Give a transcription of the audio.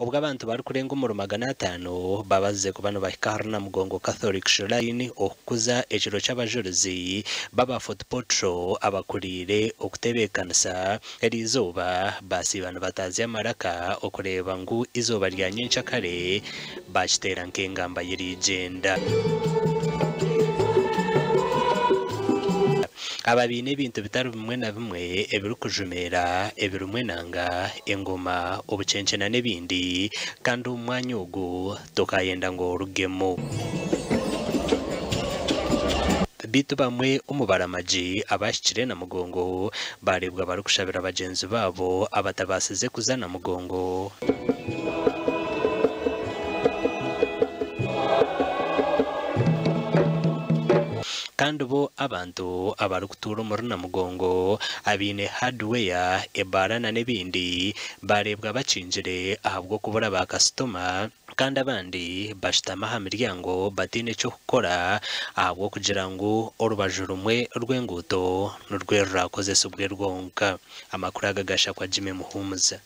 ubwo abantu bari kurenga 500 babaze ku bano bahikahara mugongo Catholic Shrine okukuza ekiro cy'abajuruzi baba Fort Portro abakurire okutebekanisa erizuba basi bano batazi amaraka okureba ngu izuba rya nyinshi kare bakitera nkengamba y'irigenda ababine ibintu bitari bimwe na bimwe ebiri kujumera ebirumwe nanga engoma obucencena n'ebindi kandi umwanya ugu tukayenda ngo rugemo bitu bamwe umubaramaji abashikire na mugongo barebwa bari kushabira bagenzi babo abatabasize kuzana mugongo kandi bo abantu abari kutura umuruna mugongo abine hardware ebarana n'ebindi barebwa bacinjire ahabwo kubura ba customer kandi abandi bashitama ha miryango batine cyo gukora ahabwo kugira ngo orubaju rumwe rw'enguto n'urwe rurakoze subwe rwonka amakuru agagasha kwa Jimmy Muhumuza.